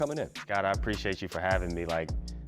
coming in. Scott, I appreciate you for having me.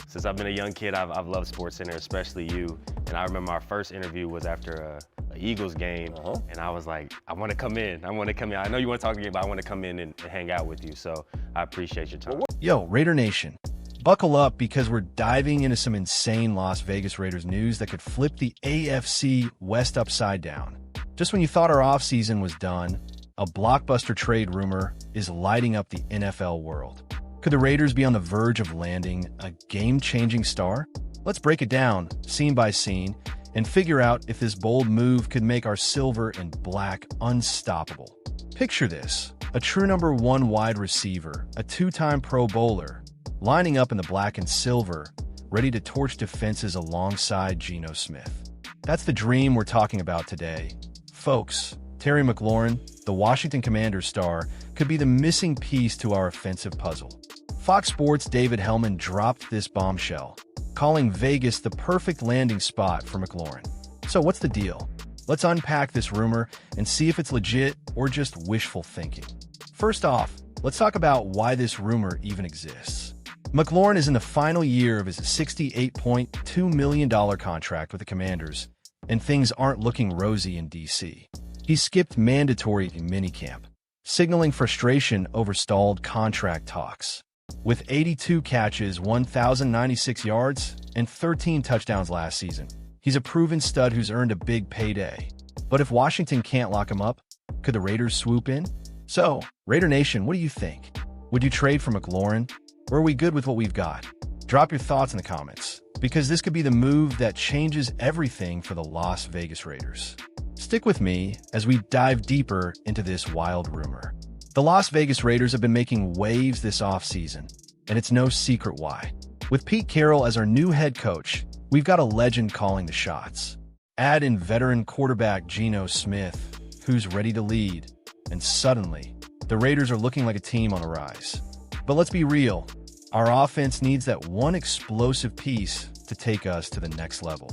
Since I've been a young kid, I've loved SportsCenter, especially you. And I remember our first interview was after a Eagles game, and I was like, I want to come in. I want to come in. I know you want to talk to me, but I want to come in and hang out with you. So I appreciate your time. Yo, Raider Nation, buckle up because we're diving into some insane Las Vegas Raiders news that could flip the AFC West upside down. Just when you thought our offseason was done, a blockbuster trade rumor is lighting up the NFL world. Could the Raiders be on the verge of landing a game-changing star? Let's break it down, scene by scene, and figure out if this bold move could make our silver and black unstoppable. Picture this, a true number 1 wide receiver, a 2-time Pro Bowler, lining up in the black and silver, ready to torch defenses alongside Geno Smith. That's the dream we're talking about today. Folks, Terry McLaurin, the Washington Commanders star, could be the missing piece to our offensive puzzle. Fox Sports' David Hellman dropped this bombshell, calling Vegas the perfect landing spot for McLaurin. So what's the deal? Let's unpack this rumor and see if it's legit or just wishful thinking. First off, let's talk about why this rumor even exists. McLaurin is in the final year of his $68.2 million contract with the Commanders, and things aren't looking rosy in D.C. He skipped mandatory minicamp, signaling frustration over stalled contract talks. With 82 catches, 1,096 yards, and 13 touchdowns last season, he's a proven stud who's earned a big payday. But if Washington can't lock him up, could the Raiders swoop in? So, Raider Nation, what do you think? Would you trade for McLaurin, or are we good with what we've got? Drop your thoughts in the comments, because this could be the move that changes everything for the Las Vegas Raiders. Stick with me as we dive deeper into this wild rumor. The Las Vegas Raiders have been making waves this offseason, and it's no secret why. With Pete Carroll as our new head coach, we've got a legend calling the shots. Add in veteran quarterback Geno Smith, who's ready to lead, and suddenly, the Raiders are looking like a team on a rise. But let's be real, our offense needs that one explosive piece to take us to the next level.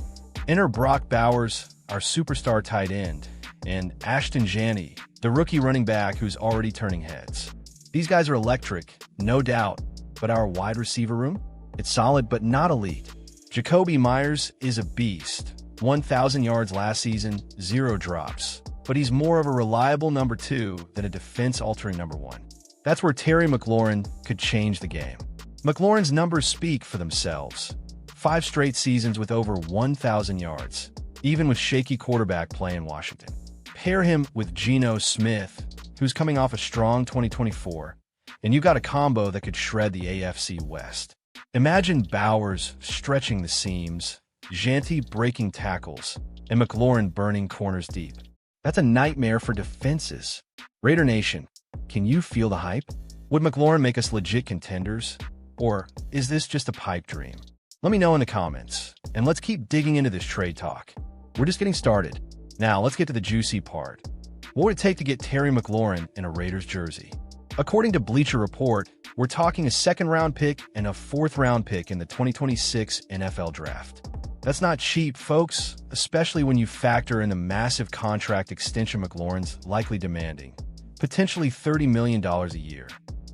Enter Brock Bowers, our superstar tight end, and Ashton, the rookie running back who's already turning heads. These guys are electric, no doubt, but our wide receiver room? It's solid but not elite. Jakobi Meyers is a beast. 1,000 yards last season, 0 drops. But he's more of a reliable number 2 than a defense-altering number 1. That's where Terry McLaurin could change the game. McLaurin's numbers speak for themselves. 5 straight seasons with over 1,000 yards, even with shaky quarterback play in Washington. Pair him with Geno Smith, who's coming off a strong 2024, and you got a combo that could shred the AFC West. Imagine Bowers stretching the seams, Jeanty breaking tackles, and McLaurin burning corners deep. That's a nightmare for defenses. Raider Nation, can you feel the hype? Would McLaurin make us legit contenders? Or is this just a pipe dream? Let me know in the comments, and let's keep digging into this trade talk. We're just getting started. Now, let's get to the juicy part. What would it take to get Terry McLaurin in a Raiders jersey? According to Bleacher Report, we're talking a 2nd-round pick and a 4th-round pick in the 2026 NFL Draft. That's not cheap, folks, especially when you factor in the massive contract extension McLaurin's likely demanding, potentially $30 million a year.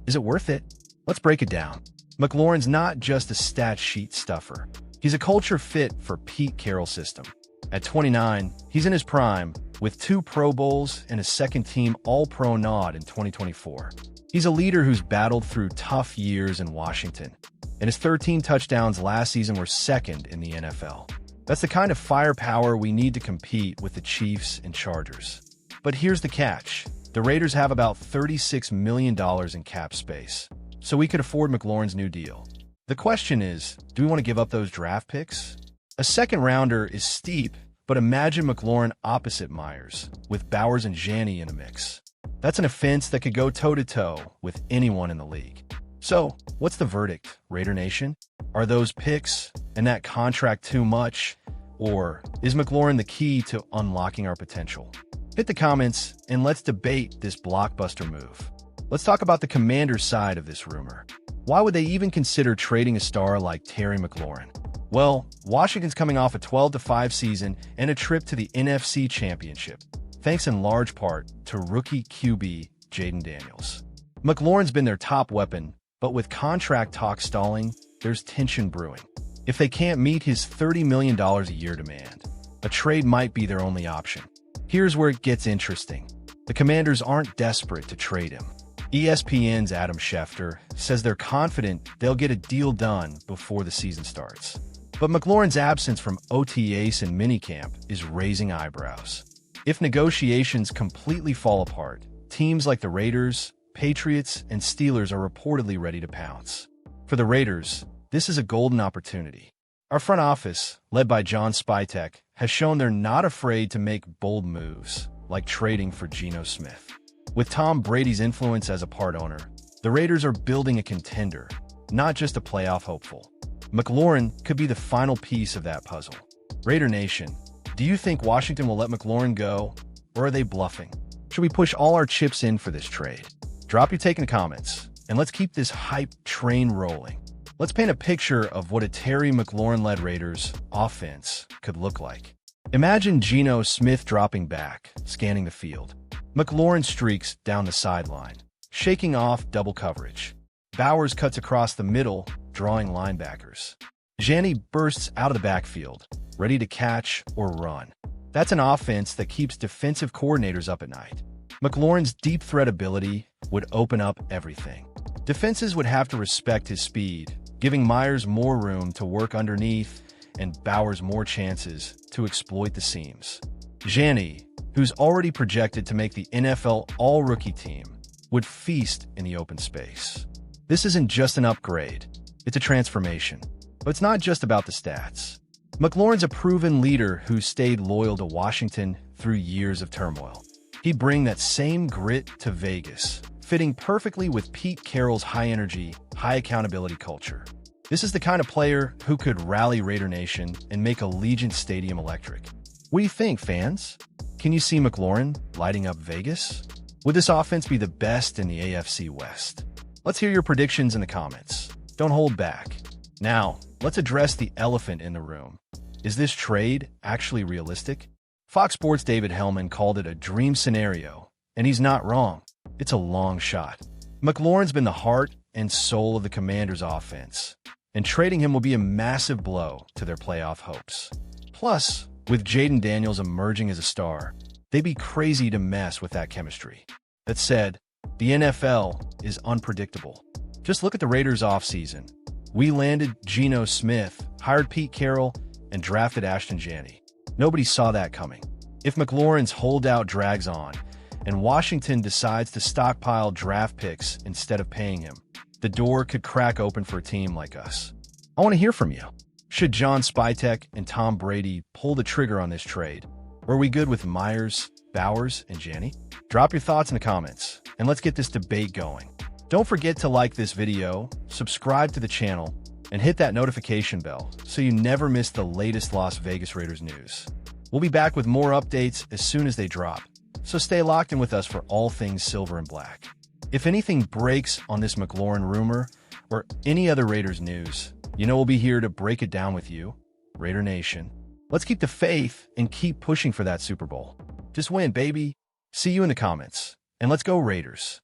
Is it worth it? Let's break it down. McLaurin's not just a stat sheet stuffer. He's a culture fit for Pete Carroll's system. At 29, he's in his prime, with 2 Pro Bowls and a second-team All-Pro nod in 2024. He's a leader who's battled through tough years in Washington, and his 13 touchdowns last season were 2nd in the NFL. That's the kind of firepower we need to compete with the Chiefs and Chargers. But here's the catch. The Raiders have about $36 million in cap space, so we could afford McLaurin's new deal. The question is, do we want to give up those draft picks? A 2nd-rounder is steep, but imagine McLaurin opposite Meyers, with Bowers and Jeanty in the mix. That's an offense that could go toe-to-toe with anyone in the league. So, what's the verdict, Raider Nation? Are those picks and that contract too much? Or is McLaurin the key to unlocking our potential? Hit the comments and let's debate this blockbuster move. Let's talk about the Commanders' side of this rumor. Why would they even consider trading a star like Terry McLaurin? Well, Washington's coming off a 12-5 season and a trip to the NFC Championship, thanks in large part to rookie QB Jayden Daniels. McLaurin's been their top weapon, But with contract talks stalling, there's tension brewing. If they can't meet his $30 million a year demand, a trade might be their only option. Here's where it gets interesting. The Commanders aren't desperate to trade him. ESPN's Adam Schefter says they're confident they'll get a deal done before the season starts. But McLaurin's absence from OTAs and minicamp is raising eyebrows. If negotiations completely fall apart, teams like the Raiders, Patriots, and Steelers are reportedly ready to pounce. For the Raiders, this is a golden opportunity. Our front office, led by John Spytek, has shown they're not afraid to make bold moves, like trading for Geno Smith. With Tom Brady's influence as a part owner, the Raiders are building a contender, not just a playoff hopeful. McLaurin could be the final piece of that puzzle. Raider Nation, do you think Washington will let McLaurin go, or are they bluffing? Should we push all our chips in for this trade? Drop your take in the comments, and let's keep this hype train rolling. Let's paint a picture of what a Terry McLaurin-led Raiders offense could look like. Imagine Geno Smith dropping back, scanning the field. McLaurin streaks down the sideline, shaking off double coverage. Bowers cuts across the middle, drawing linebackers. Jeanty bursts out of the backfield, ready to catch or run. That's an offense that keeps defensive coordinators up at night. McLaurin's deep threat ability would open up everything. Defenses would have to respect his speed, giving Myers more room to work underneath and Bowers more chances to exploit the seams. Jeanty, who's already projected to make the NFL All-Rookie team, would feast in the open space. This isn't just an upgrade, it's a transformation. But it's not just about the stats. McLaurin's a proven leader who stayed loyal to Washington through years of turmoil. He'd bring that same grit to Vegas, fitting perfectly with Pete Carroll's high-energy, high-accountability culture. This is the kind of player who could rally Raider Nation and make Allegiant Stadium electric. What do you think, fans? Can you see McLaurin lighting up Vegas? Would this offense be the best in the AFC West? Let's hear your predictions in the comments. Don't hold back. Now, let's address the elephant in the room. Is this trade actually realistic? Fox Sports' David Hellman called it a dream scenario, and he's not wrong. It's a long shot. McLaurin's been the heart and soul of the Commanders' offense, and trading him will be a massive blow to their playoff hopes. Plus, with Jaden Daniels emerging as a star, they'd be crazy to mess with that chemistry. That said, the NFL is unpredictable. Just look at the Raiders' offseason. We landed Geno Smith, hired Pete Carroll, and drafted Ashton Jeanty. Nobody saw that coming. If McLaurin's holdout drags on, and Washington decides to stockpile draft picks instead of paying him, the door could crack open for a team like us. I want to hear from you. Should John Spytek and Tom Brady pull the trigger on this trade? Or are we good with Myers, Bowers, and Jeanty? Drop your thoughts in the comments, and let's get this debate going. Don't forget to like this video, subscribe to the channel, and hit that notification bell so you never miss the latest Las Vegas Raiders news. We'll be back with more updates as soon as they drop, so stay locked in with us for all things silver and black. If anything breaks on this McLaurin rumor or any other Raiders news, you know we'll be here to break it down with you, Raider Nation. Let's keep the faith and keep pushing for that Super Bowl. Just win, baby. See you in the comments, and let's go Raiders.